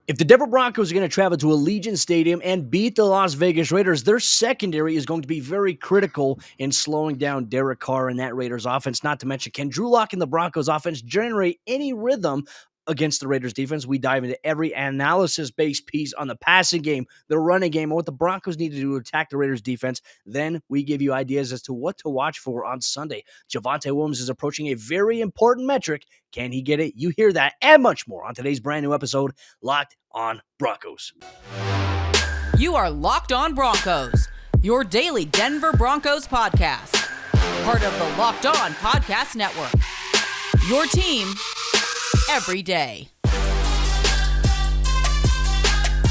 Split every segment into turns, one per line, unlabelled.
If the Denver Broncos are going to travel to Allegiant Stadium and beat the Las Vegas Raiders, their secondary is going to be very critical in slowing down Derek Carr and that Raiders offense. Not to mention, can Drew Lock and the Broncos offense generate any rhythm against the Raiders defense? We dive into every analysis-based piece on the passing game, the running game, and what the Broncos need to do to attack the Raiders defense. Then we give you ideas as to what to watch for on Sunday. Javonte Williams is approaching a very important metric. Can he get it? You hear that and much more on today's brand new episode, Locked on Broncos.
You are Locked on Broncos, your daily Denver Broncos podcast. Part of the Locked on Podcast Network. Your team every day.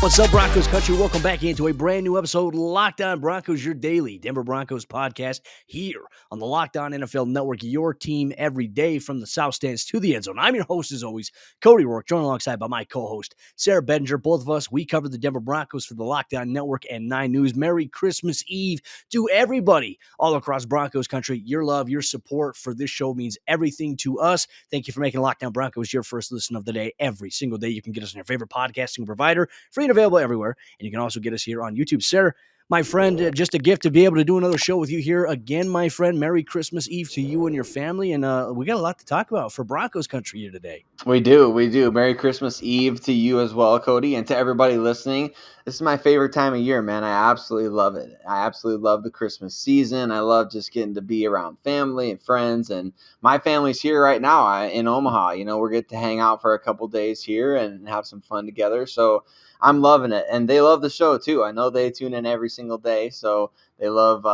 What's up, Broncos country? Welcome back into a brand new episode, Locked on Broncos, your daily Denver Broncos podcast here on the Locked on NFL Network, your team every day from the South Stands to the end zone. I'm your host, as always, Cody Roark, joined alongside by my co-host, Sayre Bedinger. Both of us, we cover the Denver Broncos for the Locked on Network and 9 News. Merry Christmas Eve to everybody all across Broncos country. Your love, your support for this show means everything to us. Thank you for making Locked on Broncos your first listen of the day every single day. You can get us on your favorite podcasting provider, free and available everywhere, and you can also get us here on YouTube. Sayre, my friend, just a gift to be able to do another show with you here again, my friend. Merry Christmas Eve to you and your family, and we got a lot to talk about for Broncos country here today.
We do. Merry Christmas Eve to you as well, Cody, and to everybody listening. This is my favorite time of year, man. I absolutely love it. I absolutely love the Christmas season. I love just getting to be around family and friends, and my family's here right now in Omaha. You know, we're getting to hang out for a couple days here and have some fun together, so I'm loving it, and they love the show too. I know they tune in every single day, so they love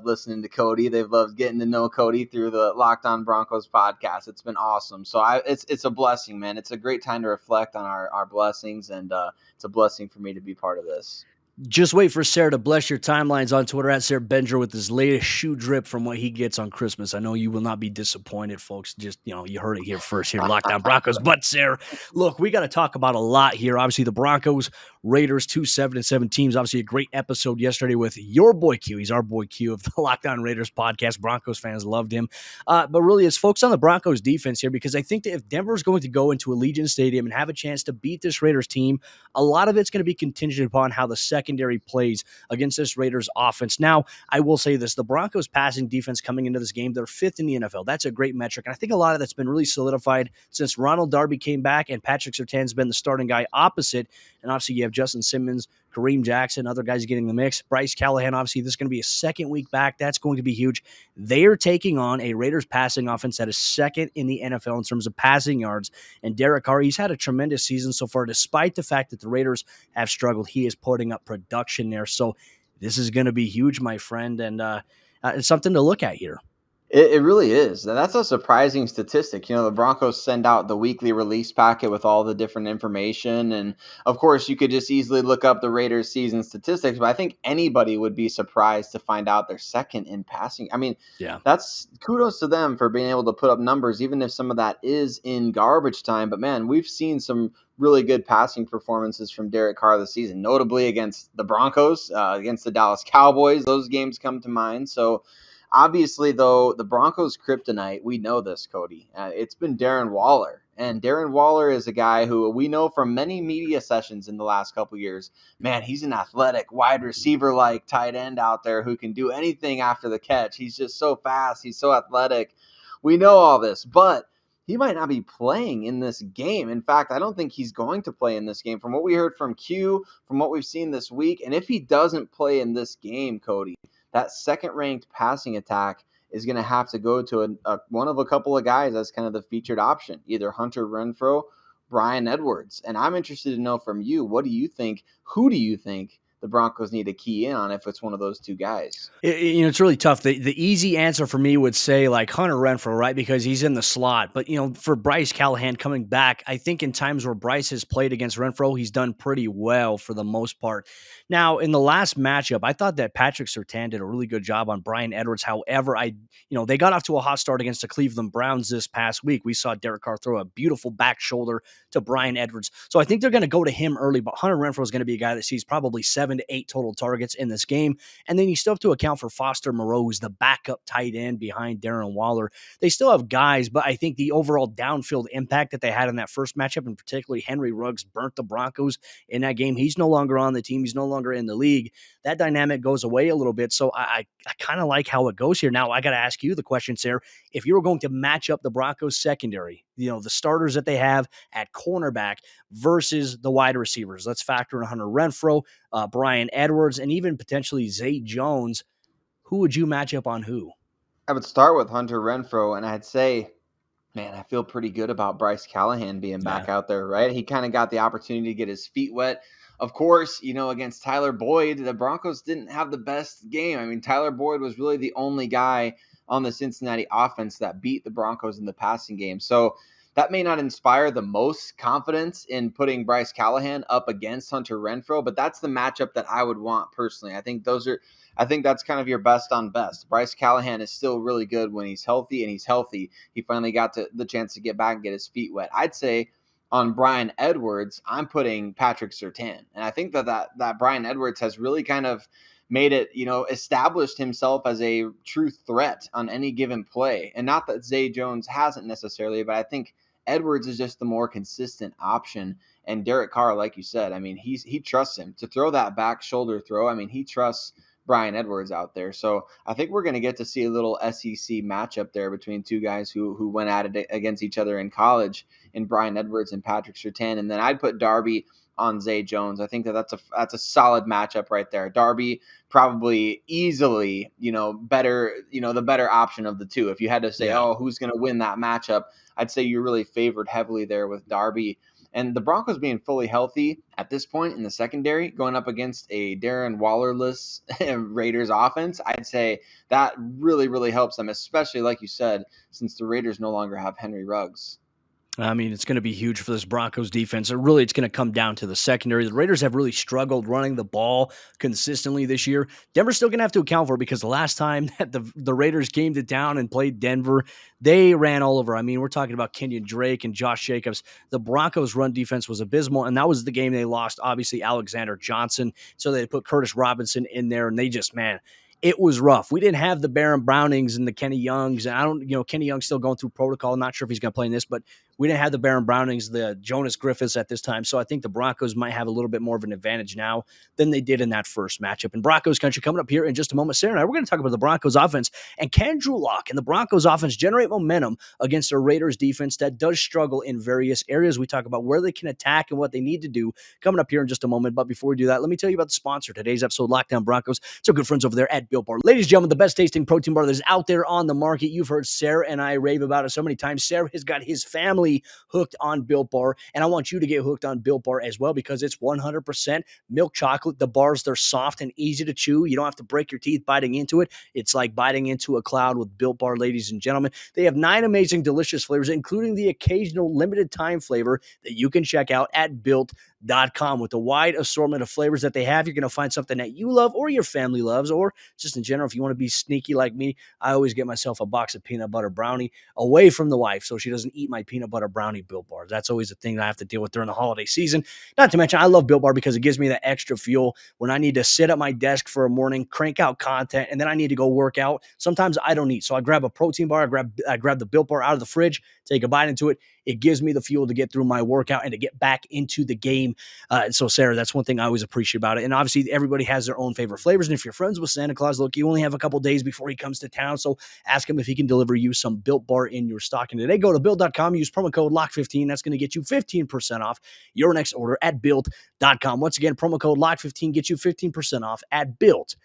listening to Cody. They've loved getting to know Cody through the Locked on Broncos podcast. It's been awesome. So it's a blessing, man. It's a great time to reflect on our blessings, and it's a blessing for me to be part of this.
Just wait for Sayre to bless your timelines on Twitter at Sayre Bedinger with his latest shoe drip from what he gets on Christmas. I know you will not be disappointed, folks. Just, you heard it here first here, Locked on Broncos. But Sayre, look, we got to talk about a lot here. Obviously, the Broncos, Raiders, 2-7-7 teams. Obviously, a great episode yesterday with your boy Q. He's our boy Q of the Locked on Raiders podcast. Broncos fans loved him. But really, it's focused on the Broncos defense here, because I think that if Denver's going to go into Allegiant Stadium and have a chance to beat this Raiders team, a lot of it's going to be contingent upon how the secondary plays against this Raiders offense. Now, I will say this, the Broncos passing defense coming into this game, they're 5th in the NFL. That's a great metric. And I think a lot of that's been really solidified since Ronald Darby came back and Patrick Surtain's been the starting guy opposite. And obviously you have Justin Simmons, Kareem Jackson, other guys getting the mix. Bryce Callahan, obviously this is going to be a second week back. That's going to be huge. They are taking on a Raiders passing offense that is 2nd in the NFL in terms of passing yards. And Derek Carr, he's had a tremendous season so far, despite the fact that the Raiders have struggled. He is putting up production there. So this is going to be huge, my friend, and it's something to look at here.
It really is. That's a surprising statistic. You know, the Broncos send out the weekly release packet with all the different information. And, of course, you could just easily look up the Raiders season statistics. But I think anybody would be surprised to find out they're 2nd in passing. I mean, That's kudos to them for being able to put up numbers, even if some of that is in garbage time. But, man, we've seen some really good passing performances from Derek Carr this season, notably against the Broncos, against the Dallas Cowboys. Those games come to mind. So, obviously, though, the Broncos' kryptonite, we know this, Cody. It's been Darren Waller. And Darren Waller is a guy who we know from many media sessions in the last couple years. Man, he's an athletic, wide receiver-like tight end out there who can do anything after the catch. He's just so fast. He's so athletic. We know all this, but he might not be playing in this game. In fact, I don't think he's going to play in this game. From what we heard from Q, from what we've seen this week, and if he doesn't play in this game, Cody, that 2nd-ranked passing attack is going to have to go to one of a couple of guys as kind of the featured option, either Hunter Renfrow, Bryan Edwards. And I'm interested to know from you, what do you think? Who do you think the Broncos need to key in on if it's one of those two guys?
It's really tough. The easy answer for me would say like Hunter Renfrow, right? Because he's in the slot. But, for Bryce Callahan coming back, I think in times where Bryce has played against Renfrow, he's done pretty well for the most part. Now, in the last matchup, I thought that Patrick Surtain did a really good job on Bryan Edwards. However, they got off to a hot start against the Cleveland Browns this past week. We saw Derek Carr throw a beautiful back shoulder to Bryan Edwards. So I think they're going to go to him early, but Hunter Renfrow is going to be a guy that sees probably 7 7 to 8 total targets in this game. And then you still have to account for Foster Moreau, who's the backup tight end behind Darren Waller. They still have guys, but I think the overall downfield impact that they had in that first matchup, and particularly Henry Ruggs burnt the Broncos in that game. He's no longer on the team. He's no longer in the league. That dynamic goes away a little bit. So I kind of like how it goes here. Now, I got to ask you the question, Sayre. If you were going to match up the Broncos secondary, the starters that they have at cornerback versus the wide receivers, let's factor in Hunter Renfrow, Bryan Edwards, and even potentially Zay Jones, who would you match up on who?
I would start with Hunter Renfrow, and I'd say, man, I feel pretty good about Bryce Callahan being back out there, right? He kind of got the opportunity to get his feet wet. Of course, against Tyler Boyd, the Broncos didn't have the best game. I mean, Tyler Boyd was really the only guy on the Cincinnati offense that beat the Broncos in the passing game. So that may not inspire the most confidence in putting Bryce Callahan up against Hunter Renfrow, but that's the matchup that I would want personally. I think that's kind of your best on best. Bryce Callahan is still really good when he's healthy, and he's healthy. He finally got the chance to get back and get his feet wet. I'd say on Bryan Edwards, I'm putting Patrick Surtain. And I think that Bryan Edwards has really kind of made it, established himself as a true threat on any given play. And not that Zay Jones hasn't necessarily, but I think Edwards is just the more consistent option. And Derek Carr, like you said, I mean, he trusts him to throw that back shoulder throw. I mean, he trusts Bryan Edwards out there. So I think we're going to get to see a little SEC matchup there between two guys who went at it against each other in college, in Bryan Edwards and Patrick Surtain. And then I'd put Darby on Zay Jones. I think that's a solid matchup right there. Darby probably easily, better, the better option of the two. If you had to say, who's going to win that matchup, I'd say you're really favored heavily there with Darby. And the Broncos being fully healthy at this point in the secondary, going up against a Darren Waller-less Raiders offense, I'd say that really, really helps them, especially, like you said, since the Raiders no longer have Henry Ruggs.
I mean, it's going to be huge for this Broncos defense. It's going to come down to the secondary. The Raiders have really struggled running the ball consistently this year. Denver's still going to have to account for it, because the last time that the Raiders came to town and played Denver, they ran all over. I mean, we're talking about Kenyon Drake and Josh Jacobs. The Broncos' run defense was abysmal, and that was the game they lost, obviously, Alexander Johnson. So they put Curtis Robinson in there, and they just, it was rough. We didn't have the Baron Brownings and the Kenny Youngs. And Kenny Young's still going through protocol. I'm not sure if he's going to play in this, but we didn't have the Baron Brownings, the Jonas Griffiths at this time. So I think the Broncos might have a little bit more of an advantage now than they did in that first matchup. In Broncos country, coming up here in just a moment, Sayre and I, we're going to talk about the Broncos offense, and can Drew Lock and the Broncos offense generate momentum against a Raiders defense that does struggle in various areas. We talk about where they can attack and what they need to do coming up here in just a moment. But before we do that, let me tell you about the sponsor. Today's episode, Lockdown Broncos. So good friends over there at Built Bar. Ladies and gentlemen, the best tasting protein bar that is out there on the market. You've heard Sayre and I rave about it so many times. Sayre has got his family hooked on Built Bar, and I want you to get hooked on Built Bar as well, because it's 100% milk chocolate. The bars, they're soft and easy to chew. You don't have to break your teeth biting into it. It's like biting into a cloud with Built Bar, ladies and gentlemen. They have 9 amazing, delicious flavors, including the occasional limited time flavor that you can check out at Built.com. With the wide assortment of flavors that they have, you're going to find something that you love or your family loves, or just in general, if you want to be sneaky like me, I always get myself a box of peanut butter brownie away from the wife so she doesn't eat my peanut butter brownie Built Bars. That's always a thing that I have to deal with during the holiday season. Not to mention, I love Built Bar because it gives me that extra fuel when I need to sit at my desk for a morning, crank out content, and then I need to go work out. Sometimes I don't eat, so I grab a protein bar, I grab the Built Bar out of the fridge, take a bite into it. It gives me the fuel to get through my workout and to get back into the game. So, Sayre, that's one thing I always appreciate about it. And obviously, everybody has their own favorite flavors. And if you're friends with Santa Claus, look, you only have a couple days before he comes to town. So ask him if he can deliver you some Built Bar in your stocking today. Go to Built.com, use promo code LOCK15. That's going to get you 15% off your next order at Built.com. Once again, promo code LOCK15 gets you 15% off at Built.com.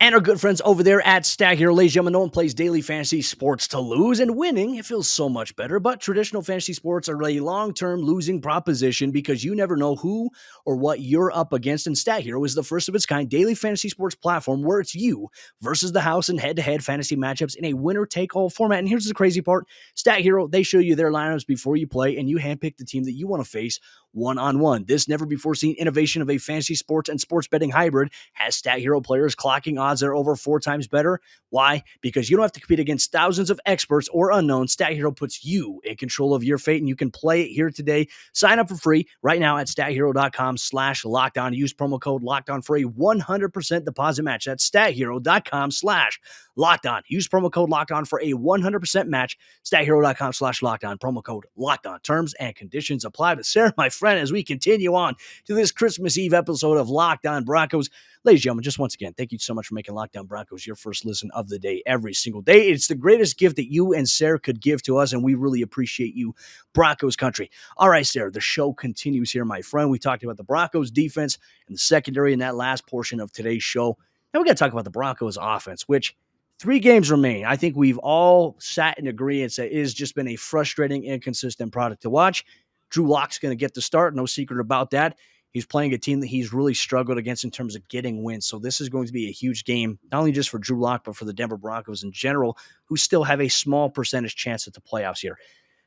And our good friends over there at Stack Hero. Ladies and gentlemen, no one plays daily fantasy sports to lose, and winning, it feels so much better. But traditional fantasy sports are a long-term losing proposition because you never know who or what you're up against. And Stack Hero is the first of its kind daily fantasy sports platform where it's you versus the house in head-to-head fantasy matchups in a winner-take-all format. And here's the crazy part. Stack Hero, they show you their lineups before you play, and you handpick the team that you want to face one-on-one. This never-before-seen innovation of a fantasy sports and sports betting hybrid has Stat Hero players clocking odds that are over 4 times better. Why? Because you don't have to compete against thousands of experts or unknowns. Stat Hero puts you in control of your fate, and you can play it here today. Sign up for free right now at stathero.com/lockedon. Use promo code LOCKEDON for a 100% deposit match. That's stathero.com/lockedon. Use promo code LOCKEDON for a 100% match. stathero.com/lockedon. Promo code LOCKEDON. Terms and conditions apply. But Sayre, my friend, as we continue on to this Christmas Eve episode of Locked On Broncos, ladies and gentlemen, just once again, thank you so much for making Locked On Broncos your first listen of the day every single day. It's the greatest gift that you and Sayre could give to us, and we really appreciate you, Broncos country. All right, Sayre, the show continues here, my friend. We talked about the Broncos defense and the secondary in that last portion of today's show. Now we got to talk about the Broncos offense, which 3 games remain. I think we've all sat in agreement that it has just been a frustrating, inconsistent product to watch. Drew Lock's going to get the start. No secret about that. He's playing a team that he's really struggled against in terms of getting wins. So this is going to be a huge game, not only just for Drew Lock, but for the Denver Broncos in general, who still have a small percentage chance at the playoffs here.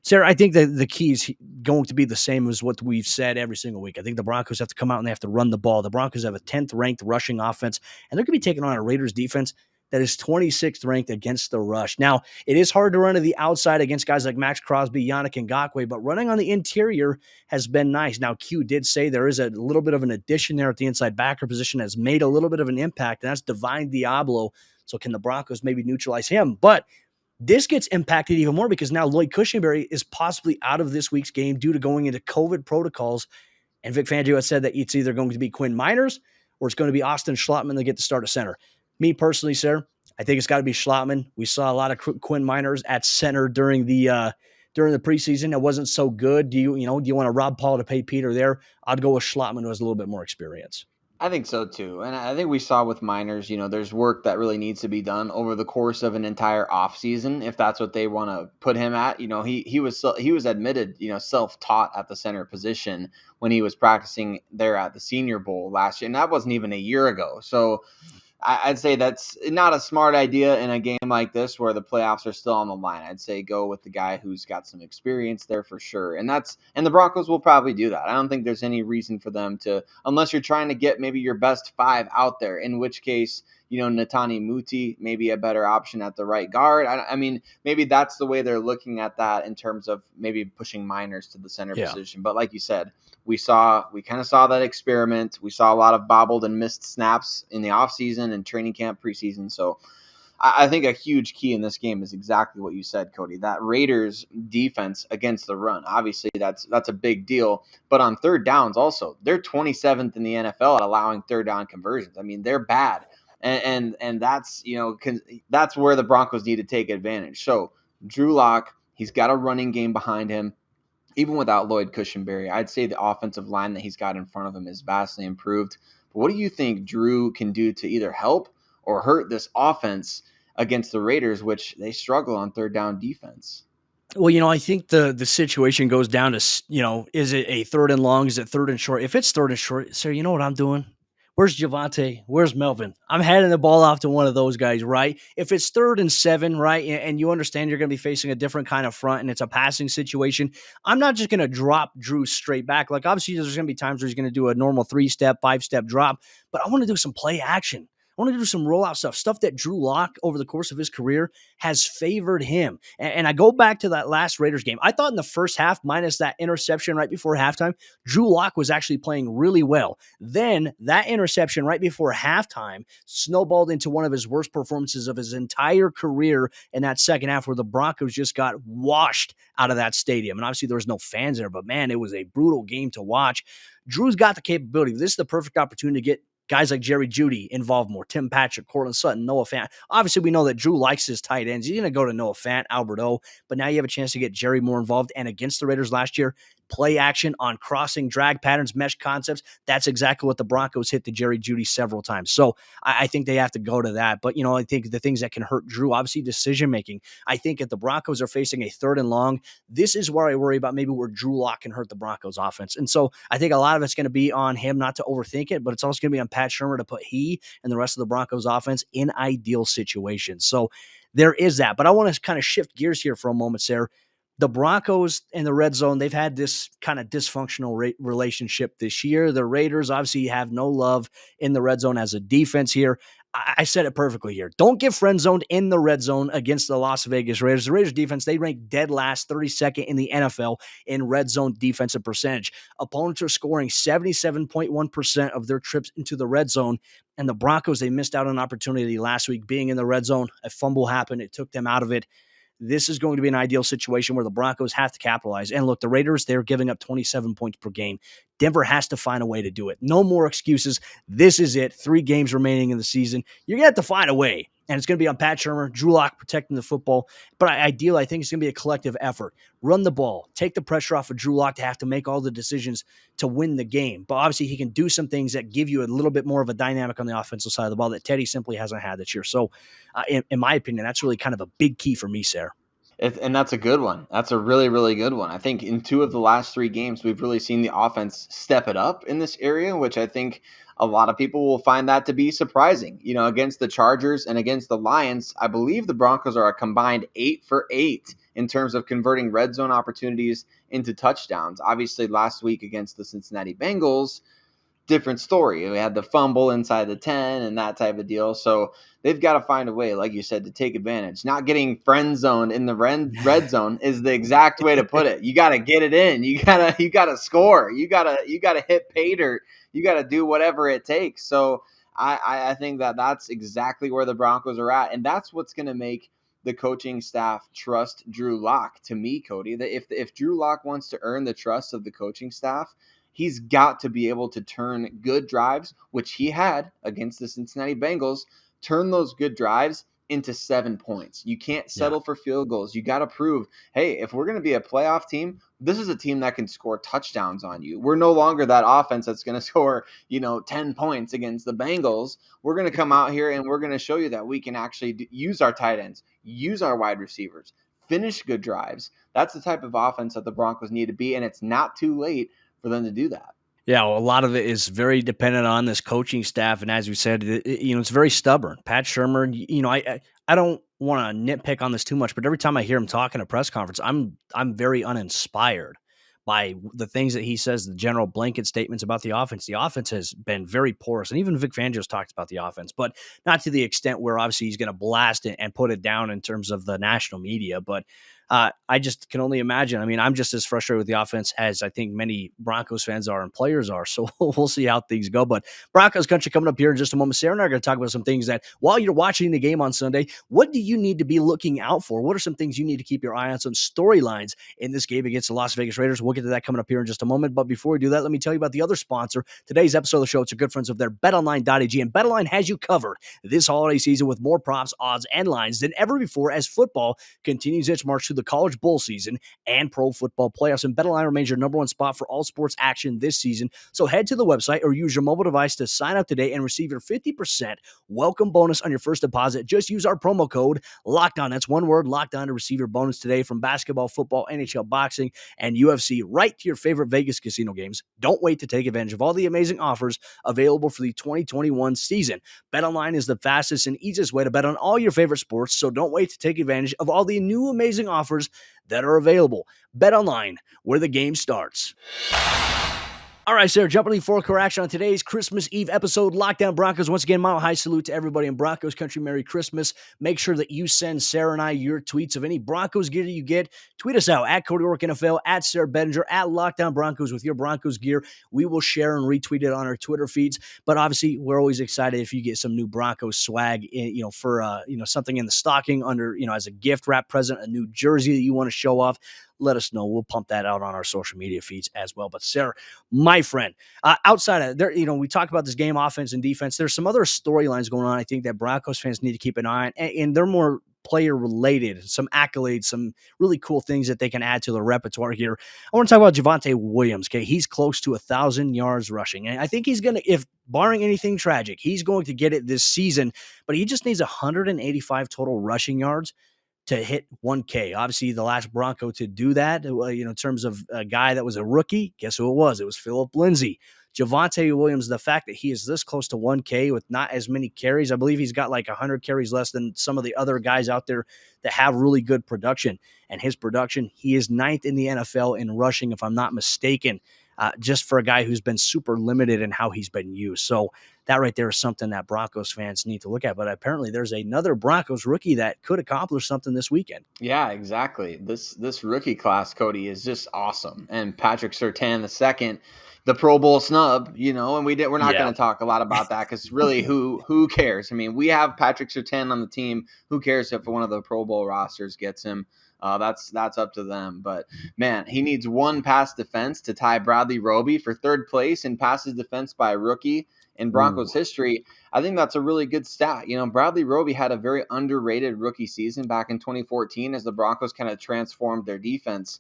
Sayre, I think that the key is going to be the same as what we've said every single week. I think the Broncos have to come out and they have to run the ball. The Broncos have a 10th ranked rushing offense, and they're going to be taking on a Raiders defense that is 26th ranked against the rush. Now, it is hard to run to the outside against guys like Max Crosby, Yannick Ngakoue, but running on the interior has been nice. Now, Q did say there is a little bit of an addition there at the inside backer position has made a little bit of an impact, and that's Divine Diablo. So can the Broncos maybe neutralize him? But this gets impacted even more because now Lloyd Cushenberry is possibly out of this week's game due to going into COVID protocols. And Vic Fangio has said that it's either going to be Quinn Miners or it's going to be Austin Schlottman that get to start at center. Me personally, Sayre, I think it's got to be Schlottman. We saw a lot of Quinn Miners at center during the preseason. It wasn't so good. Do you want to rob Paul to pay Peter there? I'd go with Schlottman, who has a little bit more experience.
I think so too. And I think we saw with Miners, there's work that really needs to be done over the course of an entire offseason if that's what they want to put him at. He was admitted, self-taught at the center position when he was practicing there at the Senior Bowl last year. And that wasn't even a year ago. So I'd say that's not a smart idea in a game like this where the playoffs are still on the line. I'd say go with the guy who's got some experience there for sure. And the Broncos will probably do that. I don't think there's any reason for them to, unless you're trying to get maybe your best 5 out there, in which case, Netani Muti may be a better option at the right guard. I mean, maybe that's the way they're looking at that in terms of maybe pushing Miners to the center position. But like you said, we kind of saw that experiment. We saw a lot of bobbled and missed snaps in the offseason and training camp preseason. So I think a huge key in this game is exactly what you said, Cody. That Raiders defense against the run. Obviously, that's a big deal. But on third downs also, they're 27th in the NFL at allowing third down conversions. I mean, they're bad. And that's, that's where the Broncos need to take advantage. So Drew Lock, he's got a running game behind him. Even without Lloyd Cushenberry, I'd say the offensive line that he's got in front of him is vastly improved. But what do you think Drew can do to either help or hurt this offense against the Raiders, which they struggle on third down defense?
Well, I think the situation goes down to, is it a third and long? Is it third and short? If it's third and short, sir, you know what I'm doing? Where's Javonte? Where's Melvin? I'm handing the ball off to one of those guys, right? If it's 3rd and 7, right, and you understand you're going to be facing a different kind of front and it's a passing situation, I'm not just going to drop Drew straight back. Like, obviously, there's going to be times where he's going to do a normal 3-step, 5-step drop, but I want to do some play action. I want to do some rollout stuff that Drew Lock over the course of his career has favored him. And I go back to that last Raiders game. I thought in the first half, minus that interception right before halftime, Drew Lock was actually playing really well. Then that interception right before halftime snowballed into one of his worst performances of his entire career in that second half, where the Broncos just got washed out of that stadium. And obviously there was no fans there, but man, it was a brutal game to watch. Drew's got the capability. This is the perfect opportunity to get guys like Jerry Jeudy involved more. Tim Patrick, Cortland Sutton, Noah Fant. Obviously, we know that Drew likes his tight ends. He's going to go to Noah Fant, Albert O. But now you have a chance to get Jerry more involved. And against the Raiders last year, play action on crossing, drag patterns, mesh concepts. That's exactly what the Broncos hit to Jerry Jeudy several times. So I think they have to go to that. But, I think the things that can hurt Drew, obviously decision-making. I think if the Broncos are facing a 3rd and long, this is where I worry about maybe where Drew Lock can hurt the Broncos offense. And so I think a lot of it's going to be on him not to overthink it, but it's also going to be on Pat Shurmur to put he and the rest of the Broncos offense in ideal situations. So there is that. But I want to kind of shift gears here for a moment, Sayre. the Broncos and the red zone, they've had this kind of dysfunctional relationship this year. The Raiders obviously have no love in the red zone as a defense here. I said it perfectly here. Don't get friend zoned in the red zone against the Las Vegas Raiders. The Raiders defense, they rank dead last, 32nd in the NFL in red zone defensive percentage. Opponents are scoring 77.1% of their trips into the red zone. And the Broncos, they missed out on an opportunity last week being in the red zone. A fumble happened. It took them out of it. This is going to be an ideal situation where the Broncos have to capitalize. And look, the Raiders, they're giving up 27 points per game. Denver has to find a way to do it. No more excuses. This is it. 3 games remaining in the season. You're going to have to find a way. And it's going to be on Pat Shurmur, Drew Lock protecting the football. But ideally, I think it's going to be a collective effort. Run the ball. Take the pressure off of Drew Lock to have to make all the decisions to win the game. But obviously, he can do some things that give you a little bit more of a dynamic on the offensive side of the ball that Teddy simply hasn't had this year. So, in my opinion, that's really kind of a big key for me, Sayre.
And that's a good one. That's a really, really good one. I think in 2 of the last 3 games, we've really seen the offense step it up in this area, which I think a lot of people will find that to be surprising. You know, against the Chargers and against the Lions, I believe the Broncos are a combined 8 for 8 in terms of converting red zone opportunities into touchdowns. Obviously, last week against the Cincinnati Bengals, different story. We had the fumble inside the 10 and that type of deal. So they've got to find a way, like you said, to take advantage. Not getting friend zoned in the red zone is the exact way to put it. You got to get it in. You gotta score. You gotta hit pay dirt. You got to do whatever it takes. So I think that's exactly where the Broncos are at, and that's what's going to make the coaching staff trust Drew Lock. To me, Cody, that if Drew Lock wants to earn the trust of the coaching staff, he's got to be able to turn good drives, which he had against the Cincinnati Bengals, turn those good drives into 7 points. You can't settle for field goals. You got to prove, hey, if we're going to be a playoff team, this is a team that can score touchdowns on you. We're no longer that offense that's going to score, 10 points against the Bengals. We're going to come out here and we're going to show you that we can actually use our tight ends, use our wide receivers, finish good drives. That's the type of offense that the Broncos need to be, and it's not too late for them to do that.
Yeah, well, a lot of it is very dependent on this coaching staff, and as we said, it's very stubborn. Pat Shurmur, I don't want to nitpick on this too much, but every time I hear him talk in a press conference, I'm very uninspired by the things that he says, the general blanket statements about the offense. The offense has been very porous, and even Vic Fangio's talked about the offense, but not to the extent where obviously he's going to blast it and put it down in terms of the national media, but I just can only imagine. I mean, I'm just as frustrated with the offense as I think many Broncos fans are and players are. So we'll see how things go. But Broncos country coming up here in just a moment. Sayre and I are going to talk about some things that while you're watching the game on Sunday, what do you need to be looking out for? What are some things you need to keep your eye on? Some storylines in this game against the Las Vegas Raiders. We'll get to that coming up here in just a moment. But before we do that, let me tell you about the other sponsor. Today's episode of the show, it's your good friends of their BetOnline.ag. And BetOnline has you covered this holiday season with more props, odds, and lines than ever before as football continues its march through the College Bowl season and pro football playoffs. And BetOnline remains your number one spot for all sports action this season. So head to the website or use your mobile device to sign up today and receive your 50% welcome bonus on your first deposit. Just use our promo code LOCKEDON. That's one word, LOCKEDON, to receive your bonus today from basketball, football, NHL, boxing, and UFC right to your favorite Vegas casino games. Don't wait to take advantage of all the amazing offers available for the 2021 season. BetOnline is the fastest and easiest way to bet on all your favorite sports, so don't wait to take advantage of all the new amazing offers that are available. BetOnline, where the game starts. All right, Sayre, jumping into full action on today's Christmas Eve episode, Lockdown Broncos. Once again, mile high salute to everybody in Broncos country. Merry Christmas. Make sure that you send Sayre and I your tweets of any Broncos gear you get. Tweet us out at Cody Roark NFL, at Sayre Bedinger, at Lockdown Broncos with your Broncos gear. We will share and retweet it on our Twitter feeds. But obviously, we're always excited if you get some new Broncos swag, for something in the stocking under, as a gift wrap present, a new jersey that you want to show off. Let us know. We'll pump that out on our social media feeds as well. But Sayre, my friend, outside of there, we talk about this game, offense and defense. There's some other storylines going on, I think, that Broncos fans need to keep an eye on, and they're more player related, some accolades, some really cool things that they can add to the repertoire here. I want to talk about Javonte Williams. Okay. He's close to 1,000 yards rushing. And I think he's going to, if barring anything tragic, he's going to get it this season, but he just needs 185 total rushing yards to hit 1K. Obviously, the last Bronco to do that, in terms of a guy that was a rookie, guess who it was? It was Phillip Lindsay. Javonte Williams, the fact that he is this close to 1K with not as many carries, I believe he's got like 100 carries less than some of the other guys out there that have really good production. And his production, he is 9th in the NFL in rushing, if I'm not mistaken, just for a guy who's been super limited in how he's been used. So that right there is something that Broncos fans need to look at. But apparently there's another Broncos rookie that could accomplish something this weekend.
Yeah, exactly. This rookie class, Cody, is just awesome. And Patrick Surtain II, the Pro Bowl snub, and we're not going to talk a lot about that because really who cares? I mean, we have Patrick Surtain on the team. Who cares if one of the Pro Bowl rosters gets him? That's up to them. But man, he needs one pass defense to tie Bradley Roby for third place in passes defense by a rookie in Broncos history. I think that's a really good stat. Bradley Roby had a very underrated rookie season back in 2014 as the Broncos kind of transformed their defense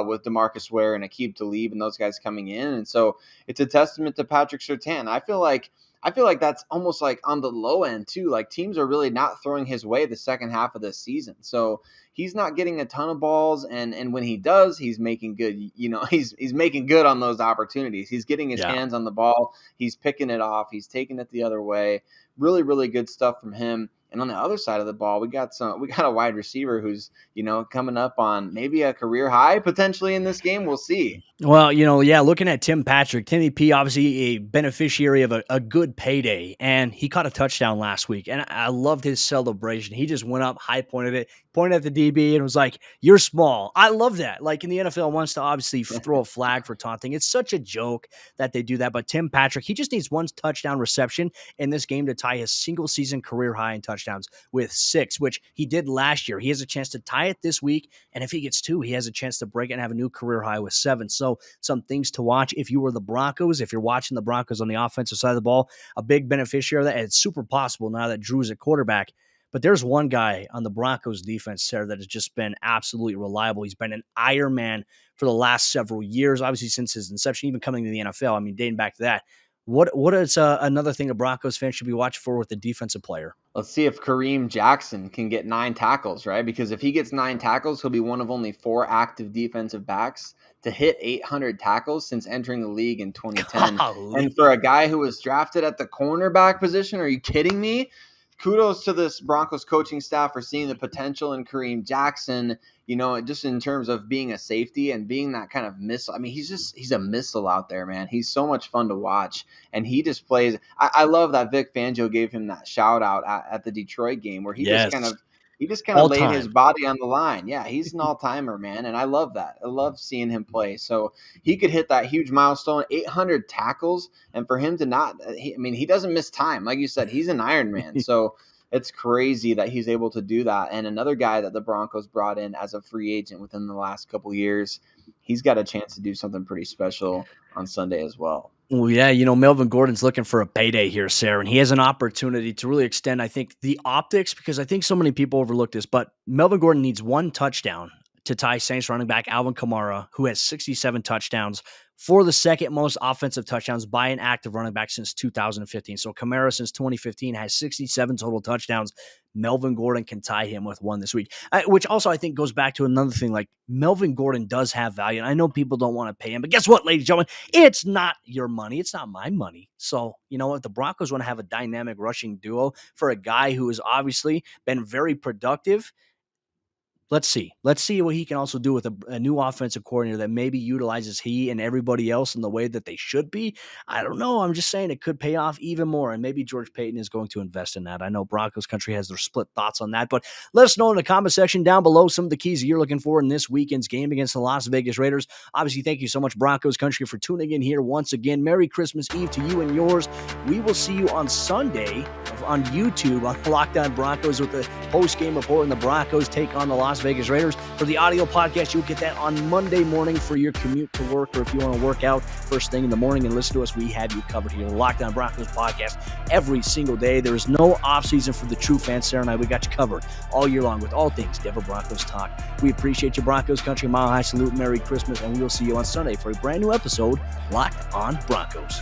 with DeMarcus Ware and Aqib Talib and those guys coming in. And so it's a testament to Patrick Surtain. I feel like that's almost like on the low end too. Like teams are really not throwing his way the second half of this season. So he's not getting a ton of balls. And when he does, he's making good, he's making good on those opportunities. He's getting his hands on the ball. He's picking it off. He's taking it the other way. Really, really good stuff from him. And on the other side of the ball, we got a wide receiver who's, coming up on maybe a career high potentially in this game. We'll see.
Well, looking at Tim Patrick, Timmy P, obviously a beneficiary of a good payday, and he caught a touchdown last week, and I loved his celebration. He just went up, high pointed it, pointed at the DB, and was like, "You're small." I love that. Like in the NFL, wants to obviously throw a flag for taunting. It's such a joke that they do that, but Tim Patrick, he just needs one touchdown reception in this game to tie his single season career high in touchdowns with 6, which he did last year. He has a chance to tie it this week, and if he gets 2, he has a chance to break it and have a new career high with 7. So some things to watch if you were the Broncos, if you're watching the Broncos on the offensive side of the ball, a big beneficiary of that. And it's super possible now that Drew's at quarterback. But there's one guy on the Broncos defense, Sayre, that has just been absolutely reliable. He's been an Iron Man for the last several years, obviously since his inception, even coming to the NFL. I mean, dating back to that. What is another thing the Broncos fans should be watching for with the defensive player?
Let's see if Kareem Jackson can get 9 tackles, right? Because if he gets 9 tackles, he'll be one of only 4 active defensive backs to hit 800 tackles since entering the league in 2010. Golly. And for a guy who was drafted at the cornerback position, are you kidding me? Kudos to this Broncos coaching staff for seeing the potential in Kareem Jackson, just in terms of being a safety and being that kind of missile. I mean, he's a missile out there, man. He's so much fun to watch. And he just plays. I love that Vic Fangio gave him that shout out at the Detroit game where he just kind of laid his body on the line. Yeah, he's an all-timer, man, and I love that. I love seeing him play. So he could hit that huge milestone, 800 tackles, and for him to he doesn't miss time. Like you said, he's an Iron Man. So it's crazy that he's able to do that. And another guy that the Broncos brought in as a free agent within the last couple of years, he's got a chance to do something pretty special on Sunday as well.
Well, yeah, Melvin Gordon's looking for a payday here, Sayre, and he has an opportunity to really extend, I think, the optics, because I think so many people overlook this, but Melvin Gordon needs 1 touchdown to tie Saints running back Alvin Kamara, who has 67 touchdowns, for the second most offensive touchdowns by an active running back since 2015. So Kamara since 2015 has 67 total touchdowns. Melvin Gordon can tie him with 1 this week, which also I think goes back to another thing. Like Melvin Gordon does have value, and I know people don't want to pay him, but guess what, ladies and gentlemen? It's not your money. It's not my money. So, if the Broncos want to have a dynamic rushing duo for a guy who has obviously been very productive, let's see what he can also do with a new offensive coordinator that maybe utilizes he and everybody else in the way that they should be. I don't know. I'm just saying it could pay off even more, and maybe George Paton is going to invest in that. I know Broncos country has their split thoughts on that, but let us know in the comment section down below some of the keys you're looking for in this weekend's game against the Las Vegas Raiders. Obviously, thank you so much, Broncos country, for tuning in here once again. Merry Christmas Eve to you and yours. We will see you on Sunday on YouTube on Locked On Broncos with the post-game report, and the Broncos take on the Las Vegas Raiders. For the audio podcast, you'll get that on Monday morning for your commute to work, or if you want to work out first thing in the morning and listen to us, we have you covered here. The Locked On Broncos podcast every single day. There is no offseason for the true fans. Sayre and I, we got you covered all year long with all things Denver Broncos talk. We appreciate you, Broncos country. Mile high salute. Merry Christmas, and we will see you on Sunday for a brand new episode, Locked On Broncos.